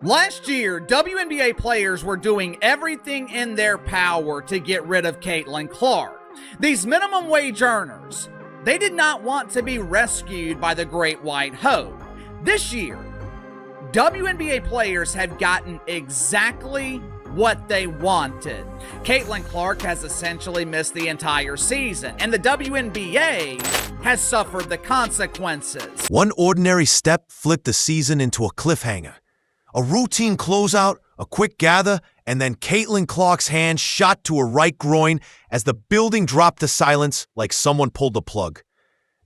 Last year, WNBA players were doing everything in their power to get rid of Caitlin Clark. These minimum wage earners, they did not want to be rescued by the Great White Hope. This year, WNBA players have gotten exactly what they wanted. Caitlin Clark has essentially missed the entire season, and the WNBA has suffered the consequences. One ordinary step flipped the season into a cliffhanger. A routine closeout, a quick gather, and then Caitlin Clark's hand shot to her right groin as the building dropped to silence like someone pulled the plug.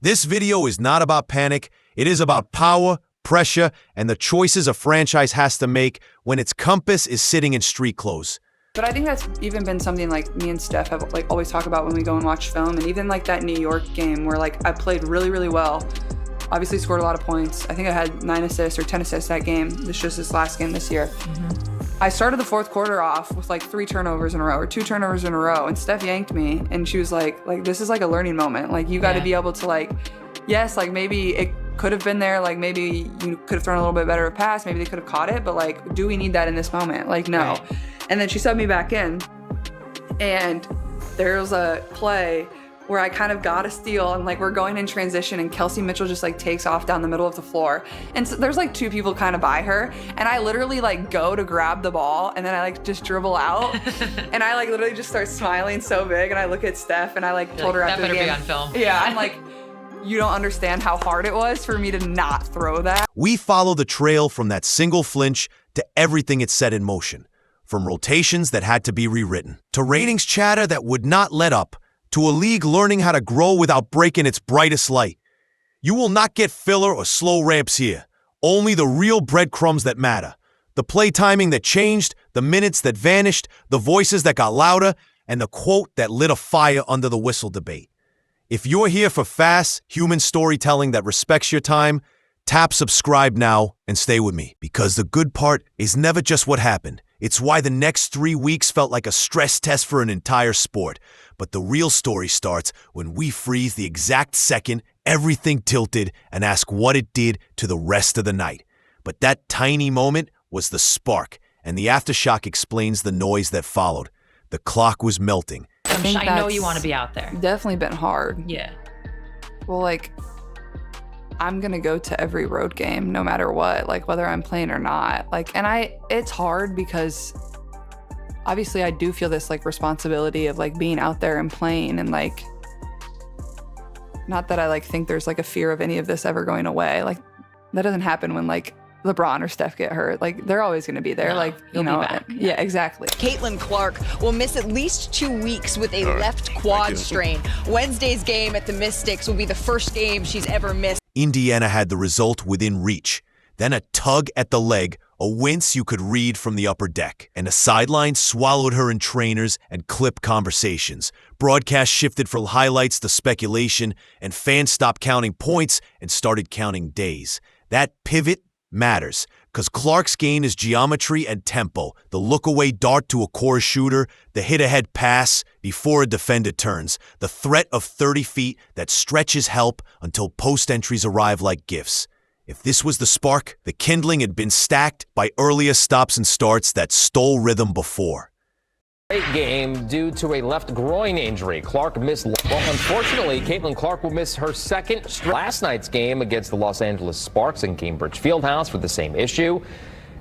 This video is not about panic. It is about power, pressure, and the choices a franchise has to make when its compass is sitting in street clothes. But I think that's even been something like me and Steph have always talk about when we go and watch film, and even like that New York game where I played really, really well. Obviously scored a lot of points. I think I had 9 assists or 10 assists that game. This just this last game this year. I started the fourth quarter off with 3 turnovers in a row or 2 turnovers in a row, and Steph yanked me, and she was like this is a learning moment. You got to be able to yes, maybe it could have been there. Maybe you could have thrown a little bit better of a pass. Maybe they could have caught it, but do we need that in this moment? No. Right. And then she subbed me back in, and there was a play where I kind of got a steal, and we're going in transition, and Kelsey Mitchell just takes off down the middle of the floor, and so there's 2 people kind of by her, and I literally go to grab the ball, and then I just dribble out, and I literally just start smiling so big, and I look at Steph, and I told her after the game, that better be on film. Yeah, I'm you don't understand how hard it was for me to not throw that. We follow the trail from that single flinch to everything it set in motion, from rotations that had to be rewritten, to ratings chatter that would not let up, to a league learning how to grow without breaking its brightest light. You will not get filler or slow ramps here, only the real breadcrumbs that matter. The play timing that changed, the minutes that vanished, the voices that got louder, and the quote that lit a fire under the whistle debate. If you're here for fast, human storytelling that respects your time, tap subscribe now and stay with me, because the good part is never just what happened. It's why the next 3 weeks felt like a stress test for an entire sport. But the real story starts when we freeze the exact second everything tilted and ask what it did to the rest of the night. But that tiny moment was the spark, and the aftershock explains the noise that followed. The clock was melting. I know you want to be out there. Definitely been hard. Yeah. Well, I'm gonna go to every road game no matter what, whether I'm playing or not. It's hard because obviously I do feel this responsibility of being out there and playing, and not that I think there's a fear of any of this ever going away. That doesn't happen when LeBron or Steph get hurt. They're always going to be there. He'll be back. Yeah, exactly. Caitlin Clark will miss at least 2 weeks with a left quad strain. Wednesday's game at the Mystics will be the first game she's ever missed. Indiana had the result within reach. Then a tug at the leg, a wince you could read from the upper deck, and a sideline swallowed her in trainers and clip conversations. Broadcast shifted from highlights to speculation, and fans stopped counting points and started counting days. That pivot matters, because Clark's gain is geometry and tempo, the look-away dart to a core shooter, the hit-ahead pass before a defender turns, the threat of 30 feet that stretches help until post entries arrive like gifts. If this was the spark, the kindling had been stacked by earlier stops and starts that stole rhythm before. Great game due to a left groin injury. Clark missed. Well, unfortunately, Caitlin Clark will miss her second last night's game against the Los Angeles Sparks in Cambridge Fieldhouse for the same issue.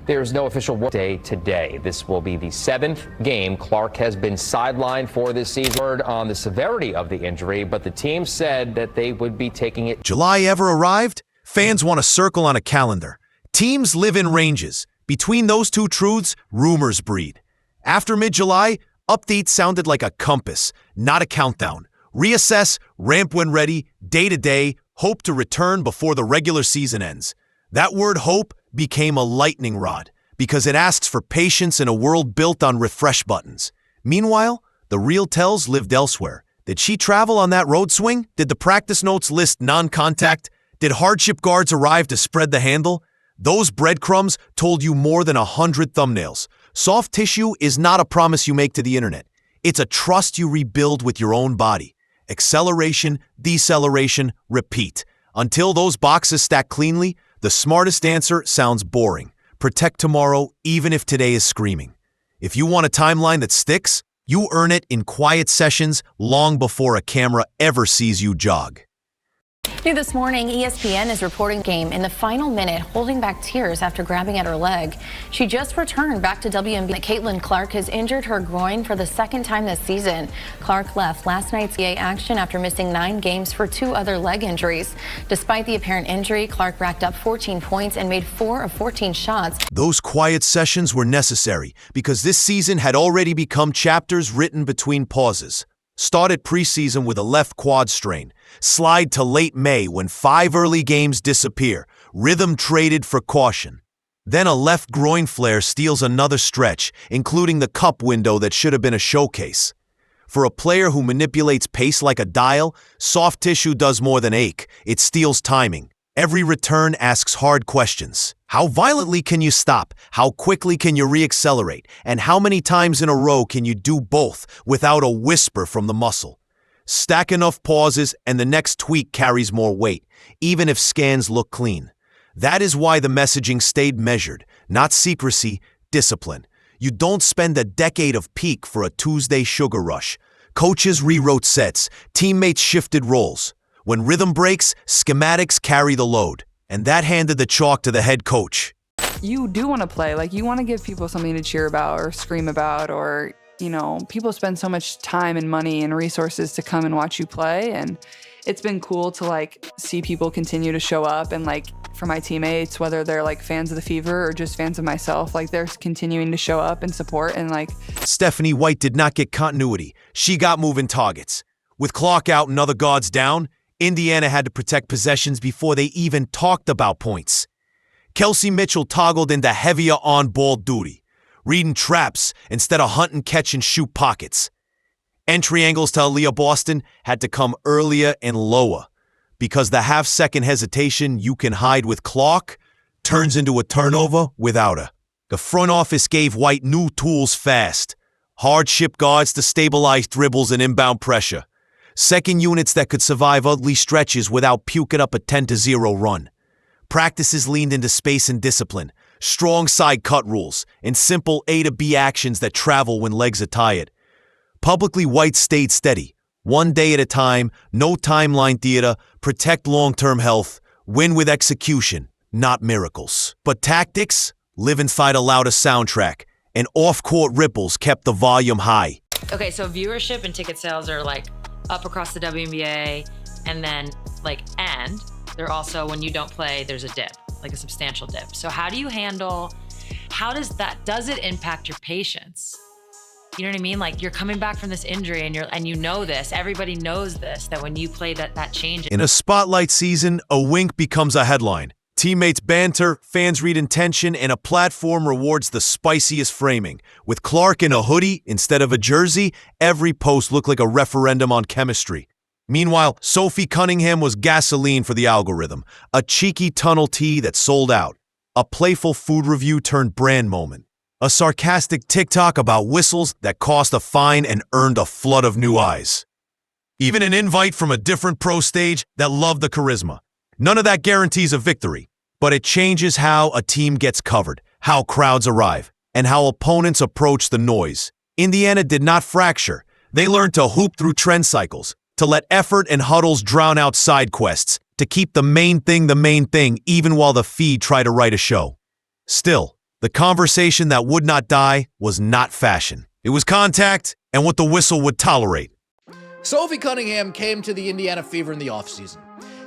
There's no official work day today. This will be the 7th game Clark has been sidelined for this season. Word on the severity of the injury, but the team said that they would be taking it. July ever arrived? Fans want a circle on a calendar. Teams live in ranges. Between those two truths, rumors breed. After mid-July, updates sounded like a compass, not a countdown. Reassess, ramp when ready, day to day, hope to return before the regular season ends. That word hope became a lightning rod because it asks for patience in a world built on refresh buttons. Meanwhile, the real tells lived elsewhere. Did she travel on that road swing? Did the practice notes list non-contact? Did hardship guards arrive to spread the handle? Those breadcrumbs told you more than 100 thumbnails. Soft tissue is not a promise you make to the internet. It's a trust you rebuild with your own body. Acceleration, deceleration, repeat. Until those boxes stack cleanly, the smartest answer sounds boring. Protect tomorrow, even if today is screaming. If you want a timeline that sticks, you earn it in quiet sessions long before a camera ever sees you jog. New this morning, ESPN is reporting game in the final minute, holding back tears after grabbing at her leg. She just returned back to WNBA. Caitlin Clark has injured her groin for the second time this season. Clark left last night's NBA action after missing 9 games for 2 other leg injuries. Despite the apparent injury, Clark racked up 14 points and made 4 of 14 shots. Those quiet sessions were necessary because this season had already become chapters written between pauses. Started preseason with a left quad strain, slide to late May when 5 early games disappear, rhythm traded for caution. Then a left groin flare steals another stretch, including the cup window that should have been a showcase. For a player who manipulates pace like a dial, soft tissue does more than ache, it steals timing. Every return asks hard questions. How violently can you stop? How quickly can you reaccelerate? And how many times in a row can you do both without a whisper from the muscle? Stack enough pauses and the next tweak carries more weight, even if scans look clean. That is why the messaging stayed measured, not secrecy, discipline. You don't spend a decade of peak for a Tuesday sugar rush. Coaches rewrote sets, teammates shifted roles. When rhythm breaks, schematics carry the load. And that handed the chalk to the head coach. You do want to play. Like, you want to give people something to cheer about or scream about, or, you know, people spend so much time and money and resources to come and watch you play. And it's been cool to, like, see people continue to show up. And, like, for my teammates, whether they're, like, fans of the Fever or just fans of myself, like, they're continuing to show up and support. And, like, Stephanie White did not get continuity. She got moving targets. With Clark out and other guards down, Indiana had to protect possessions before they even talked about points. Kelsey Mitchell toggled into heavier on-ball duty, reading traps instead of hunt and catch and shoot pockets. Entry angles to Aaliyah Boston had to come earlier and lower, because the half-second hesitation you can hide with Clark turns into a turnover without her. The front office gave White new tools fast. Hardship guards to stabilize dribbles and inbound pressure. Second units that could survive ugly stretches without puking up a 10-0 run. Practices leaned into space and discipline, strong side cut rules, and simple A to B actions that travel when legs are tired. Publicly, White stayed steady, one day at a time, no timeline theater, protect long-term health, win with execution, not miracles. But tactics live inside a louder soundtrack, and off-court ripples kept the volume high. Okay, so viewership and ticket sales are like up across the WNBA, and then and they're also, when you don't play, there's a dip, like a substantial dip. So how do you handle, does it impact your patience? You know what I mean? Like, you're coming back from this injury and you know this, everybody knows this, that when you play that changes. In a spotlight season, a wink becomes a headline. Teammates banter, fans read intention, and a platform rewards the spiciest framing. With Clark in a hoodie instead of a jersey, every post looked like a referendum on chemistry. Meanwhile, Sophie Cunningham was gasoline for the algorithm, a cheeky tunnel tee that sold out, a playful food review turned brand moment, a sarcastic TikTok about whistles that cost a fine and earned a flood of new eyes. Even an invite from a different pro stage that loved the charisma. None of that guarantees a victory, but it changes how a team gets covered, how crowds arrive, and how opponents approach the noise. Indiana did not fracture. They learned to hoop through trend cycles, to let effort and huddles drown out side quests, to keep the main thing even while the feed tried to write a show. Still, the conversation that would not die was not fashion. It was contact and what the whistle would tolerate. Sophie Cunningham came to the Indiana Fever in the offseason.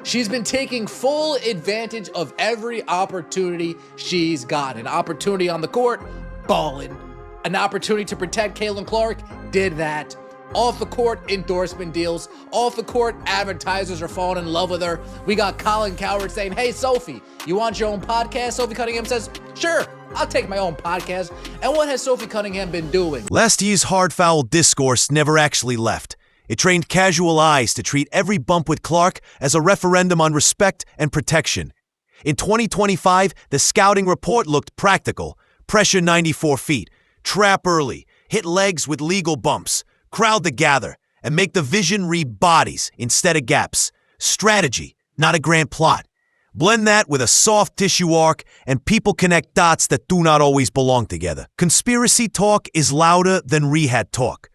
She's been taking full advantage of every opportunity she's gotten. An opportunity on the court, ballin'. An opportunity to protect Caitlin Clark, did that. Off the court, endorsement deals. Off the court, advertisers are falling in love with her. We got Colin Cowherd saying, "Hey, Sophie, you want your own podcast?" Sophie Cunningham says, "Sure, I'll take my own podcast." And what has Sophie Cunningham been doing? Last year's hard foul discourse never actually left. It trained casual eyes to treat every bump with Clark as a referendum on respect and protection. In 2025, the scouting report looked practical. Pressure 94 feet, trap early, hit legs with legal bumps, crowd to gather, and make the vision read bodies instead of gaps. Strategy, not a grand plot. Blend that with a soft tissue arc, and people connect dots that do not always belong together. Conspiracy talk is louder than rehab talk.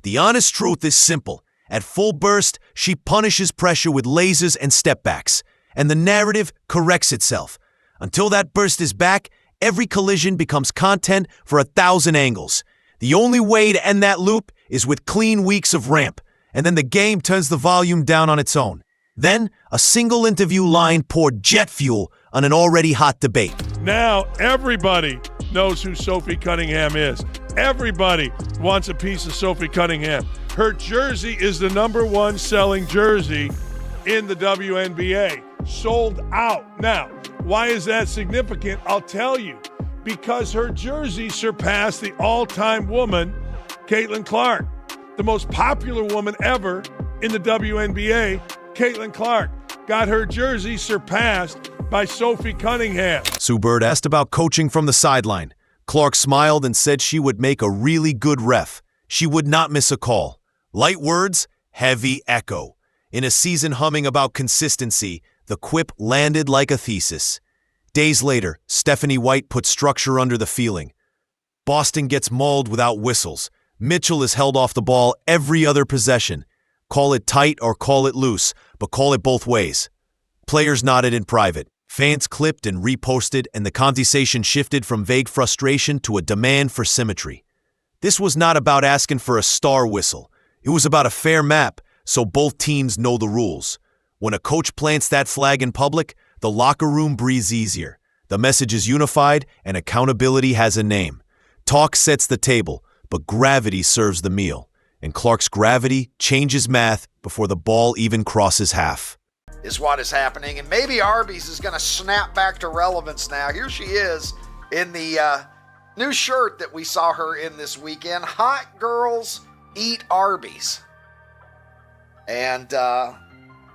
The honest truth is simple. At full burst, she punishes pressure with lasers and stepbacks, and the narrative corrects itself. Until that burst is back, every collision becomes content for 1,000 angles. The only way to end that loop is with clean weeks of ramp, and then the game turns the volume down on its own. Then, a single interview line poured jet fuel on an already hot debate. Now everybody knows who Sophie Cunningham is. Everybody wants a piece of Sophie Cunningham. Her jersey is the #1 selling jersey in the WNBA. Sold out. Now, why is that significant? I'll tell you. Because her jersey surpassed the all-time woman, Caitlin Clark. The most popular woman ever in the WNBA, Caitlin Clark, got her jersey surpassed by Sophie Cunningham. Sue Bird asked about coaching from the sideline. Clark smiled and said she would make a really good ref. She would not miss a call. Light words, heavy echo. In a season humming about consistency, the quip landed like a thesis. Days later, Stephanie White put structure under the feeling. Boston gets mauled without whistles. Mitchell is held off the ball every other possession. Call it tight or call it loose, but call it both ways. Players nodded in private. Fans clipped and reposted, and the conversation shifted from vague frustration to a demand for symmetry. This was not about asking for a star whistle. It was about a fair map, so both teams know the rules. When a coach plants that flag in public, the locker room breathes easier. The message is unified, and accountability has a name. Talk sets the table, but gravity serves the meal. And Clark's gravity changes math before the ball even crosses half. Is what is happening, and maybe Arby's is going to snap back to relevance now. Here she is in the new shirt that we saw her in this weekend. Hot girls eat Arby's. And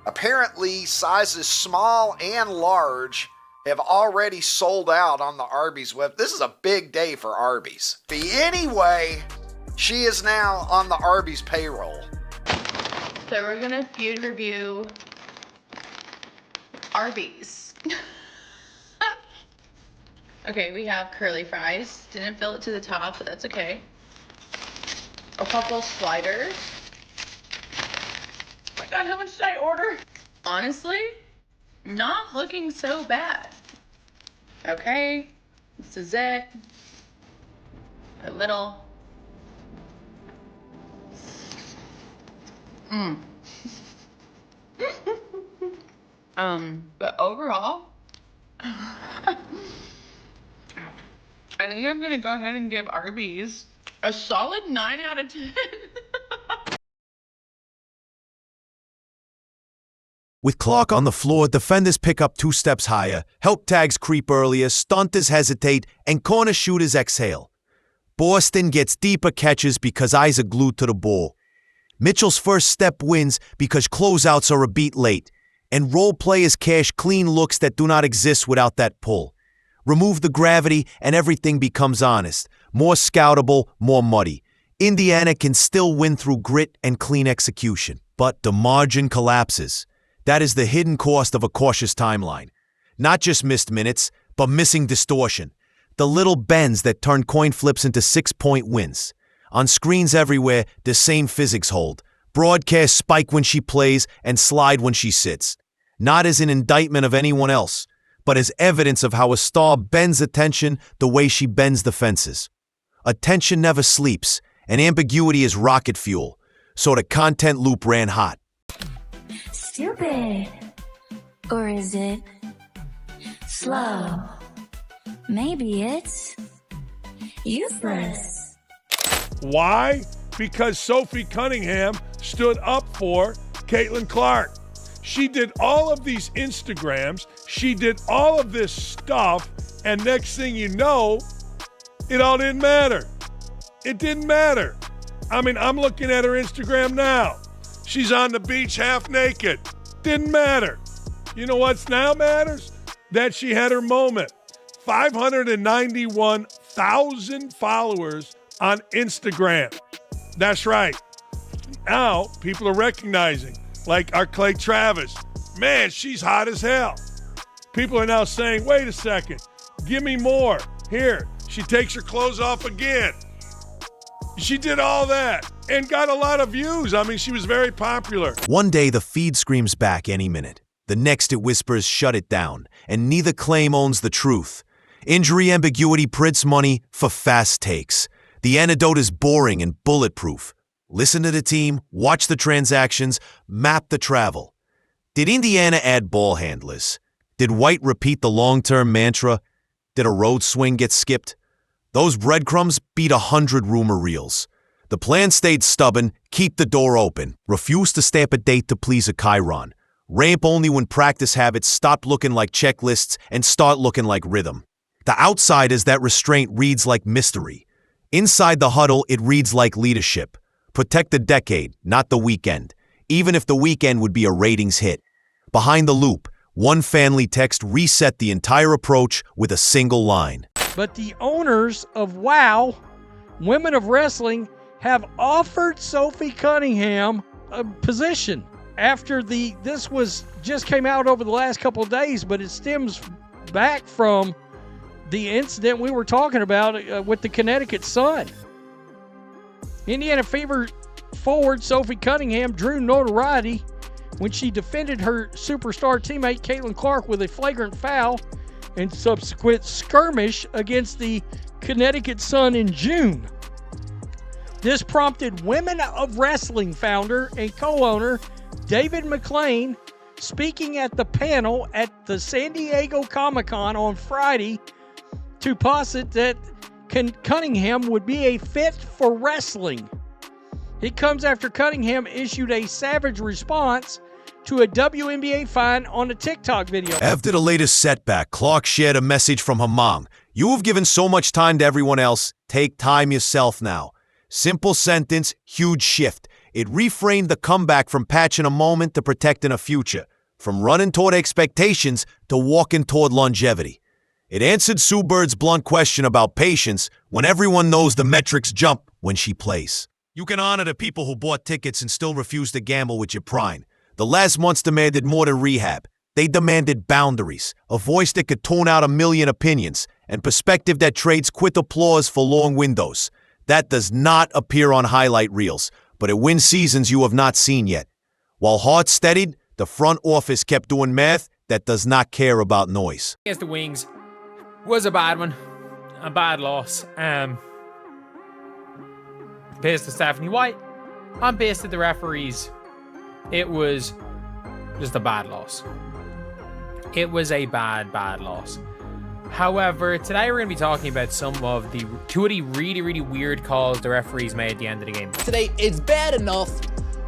apparently sizes small and large have already sold out on the Arby's web. This is a big day for Arby's. But anyway, she is now on the Arby's payroll. So we're going to food review Arby's. Okay, we have curly fries. Didn't fill it to the top, but that's okay. A couple sliders. Oh my God, how much did I order? Honestly, not looking so bad. Okay, this is it. A little. But overall, I think I'm gonna go ahead and give Arby's a solid 9 out of 10. With Clark on the floor, defenders pick up 2 steps higher, help tags creep earlier, stunters hesitate, and corner shooters exhale. Boston gets deeper catches because eyes are glued to the ball. Mitchell's first step wins because closeouts are a beat late, and role players cash clean looks that do not exist without that pull. Remove the gravity and everything becomes honest, more scoutable, more muddy. Indiana can still win through grit and clean execution, but the margin collapses. That is the hidden cost of a cautious timeline. Not just missed minutes, but missing distortion. The little bends that turn coin flips into 6-point wins. On screens everywhere, the same physics hold. Broadcast spike when she plays and slide when she sits. Not as an indictment of anyone else, but as evidence of how a star bends attention the way she bends the fences. Attention never sleeps, and ambiguity is rocket fuel. So the content loop ran hot. Stupid. Or is it slow? Maybe it's useless. Why? Because Sophie Cunningham stood up for Caitlin Clark. She did all of these Instagrams. She did all of this stuff. And next thing you know, it all didn't matter. It didn't matter. I mean, I'm looking at her Instagram now. She's on the beach half naked. Didn't matter. You know what's now matters? That she had her moment. 591,000 followers on Instagram. That's right. Now people are recognizing, like our Clay Travis. Man, she's hot as hell. People are now saying, wait a second, give me more. Here, she takes her clothes off again. She did all that and got a lot of views. I mean, she was very popular. One day, the feed screams back any minute. The next, it whispers, shut it down. And neither claim owns the truth. Injury ambiguity prints money for fast takes. The antidote is boring and bulletproof. Listen to the team, watch the transactions, map the travel. Did Indiana add ball handlers? Did White repeat the long-term mantra? Did a road swing get skipped? Those breadcrumbs beat 100 rumor reels. The plan stayed stubborn, keep the door open, refuse to stamp a date to please a chyron. Ramp only when practice habits stop looking like checklists and start looking like rhythm. The outside is that restraint reads like mystery. Inside the huddle, it reads like leadership. Protect the decade, not the weekend. Even if the weekend would be a ratings hit. Behind the loop, one family text reset the entire approach with a single line. But the owners of WOW, Women of Wrestling, have offered Sophie Cunningham a position. After this just came out over the last couple of days, but it stems back from the incident we were talking about with the Connecticut Sun. Indiana Fever forward Sophie Cunningham drew notoriety when she defended her superstar teammate Caitlin Clark with a flagrant foul and subsequent skirmish against the Connecticut Sun in June. This prompted Women of Wrestling founder and co-owner David McLean speaking at the panel at the San Diego Comic-Con on Friday to posit that Cunningham would be a fit for wrestling. It comes after Cunningham issued a savage response to a WNBA fan on a TikTok video. After the latest setback, Clark shared a message from her mom. You have given so much time to everyone else. Take time yourself now. Simple sentence, huge shift. It reframed the comeback from patching a moment to protecting a future, from running toward expectations to walking toward longevity. It answered Sue Bird's blunt question about patience when everyone knows the metrics jump when she plays. You can honor the people who bought tickets and still refuse to gamble with your prime. The last months demanded more than rehab. They demanded boundaries, a voice that could tune out a million opinions, and perspective that trades quick applause for long windows. That does not appear on highlight reels, but it wins seasons you have not seen yet. While hearts steadied, the front office kept doing math that does not care about noise. Against the Wings was a bad one, a bad loss. Pissed to Stephanie White, I'm pissed at the referees. It was just a bad loss. It was a bad loss. However, today we're going to be talking about two of the really weird calls the referees made at the end of the game. Today, it's bad enough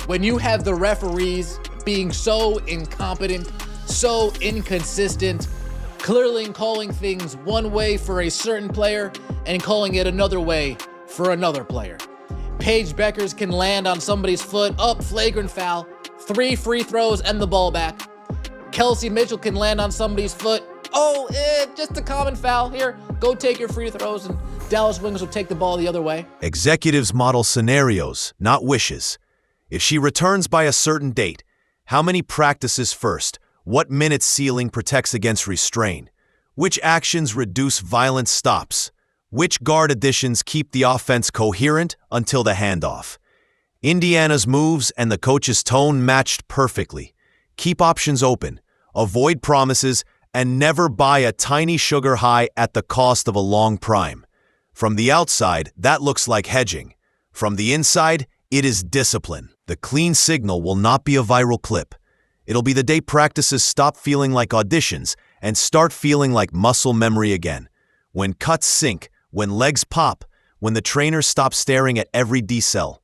when you have the referees being so incompetent, so inconsistent, clearly calling things one way for a certain player and calling it another way for another player. Paige Beckers can land on somebody's foot, flagrant foul, 3 free throws and the ball back. Kelsey Mitchell can land on somebody's foot, just a common foul. Here, go take your free throws, and Dallas Wings will take the ball the other way. Executives model scenarios, not wishes. If she returns by a certain date, how many practices first? What minute ceiling protects against restraint? Which actions reduce violent stops? Which guard additions keep the offense coherent until the handoff? Indiana's moves and the coach's tone matched perfectly. Keep options open, avoid promises, and never buy a tiny sugar high at the cost of a long prime. From the outside, that looks like hedging. From the inside, it is discipline. The clean signal will not be a viral clip. It'll be the day practices stop feeling like auditions and start feeling like muscle memory again. When cuts sink, when legs pop, when the trainer stops staring at every decel.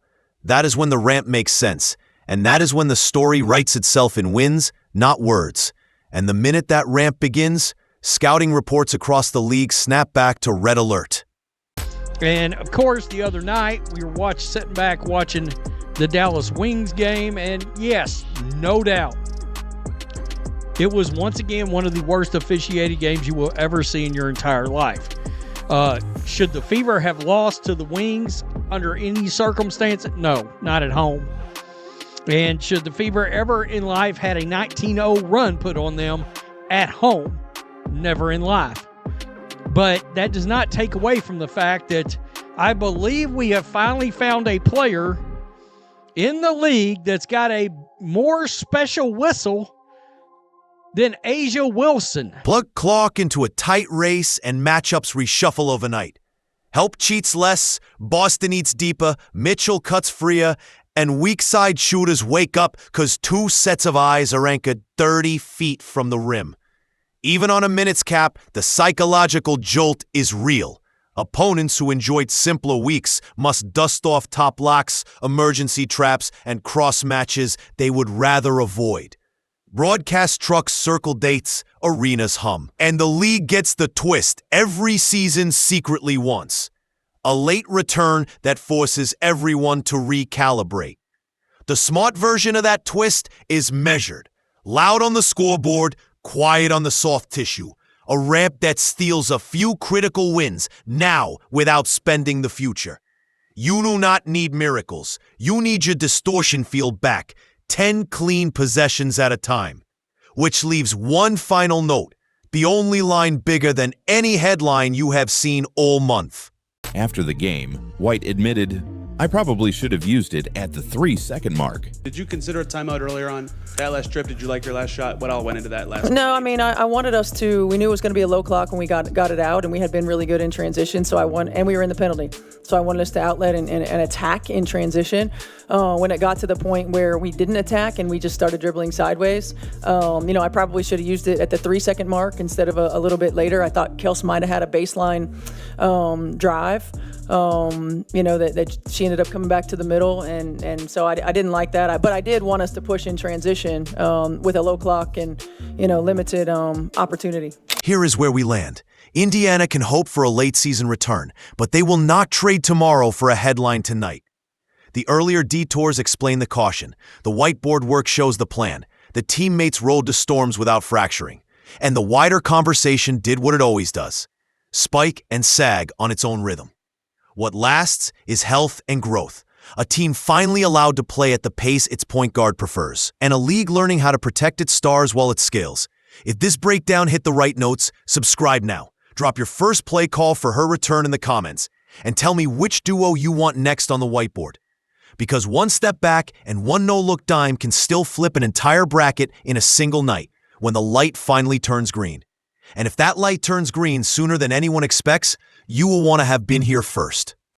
That is when the ramp makes sense, and that is when the story writes itself in wins, not words. And the minute that ramp begins, scouting reports across the league snap back to red alert. And, of course, the other night, we were sitting back watching the Dallas Wings game, and yes, no doubt, it was once again one of the worst officiated games you will ever see in your entire life. Should the Fever have lost to the Wings under any circumstance? No, not at home. And should the Fever ever in life had a 19-0 run put on them at home? never in life. But that does not take away from the fact that I believe we have finally found a player in the league that's got a more special whistle than Asia Wilson. Plug Clark into a tight race and matchups reshuffle overnight. Help cheats less, Boston eats deeper, Mitchell cuts freer, and weak side shooters wake up because 2 sets of eyes are anchored 30 feet from the rim. Even on a minutes cap, the psychological jolt is real. Opponents who enjoyed simpler weeks must dust off top locks, emergency traps, and cross matches they would rather avoid. Broadcast trucks circle dates, arenas hum, and the league gets the twist every season secretly wants. A late return that forces everyone to recalibrate. The smart version of that twist is measured. Loud on the scoreboard, quiet on the soft tissue. A ramp that steals a few critical wins now without spending the future. You do not need miracles. You need your distortion field back, 10 clean possessions at a time. Which leaves one final note, the only line bigger than any headline you have seen all month. After the game, White admitted, "I probably should have used it at the 3-second mark." Did you consider a timeout earlier on that last trip? Did you like your last shot? What all went into that last? No, I mean, I wanted us to. We knew it was going to be a low clock when we got it out, and we had been really good in transition. So and we were in the penalty. So I wanted us to outlet and attack in transition. When it got to the point where we didn't attack and we just started dribbling sideways, I probably should have used it at the 3-second mark instead of a little bit later. I thought Kels might have had a baseline drive. That she ended up coming back to the middle, and so I didn't like that. But I did want us to push in transition with a low clock and limited opportunity. Here is where we land. Indiana can hope for a late season return, but they will not trade tomorrow for a headline tonight. The earlier detours explain the caution. The whiteboard work shows the plan. The teammates rode to storms without fracturing. And the wider conversation did what it always does. Spike and sag on its own rhythm. What lasts is health and growth. A team finally allowed to play at the pace its point guard prefers. And a league learning how to protect its stars while it scales. If this breakdown hit the right notes, subscribe now. Drop your first play call for her return in the comments. And tell me which duo you want next on the whiteboard. Because one step back and one no-look dime can still flip an entire bracket in a single night when the light finally turns green. And if that light turns green sooner than anyone expects, you will want to have been here first.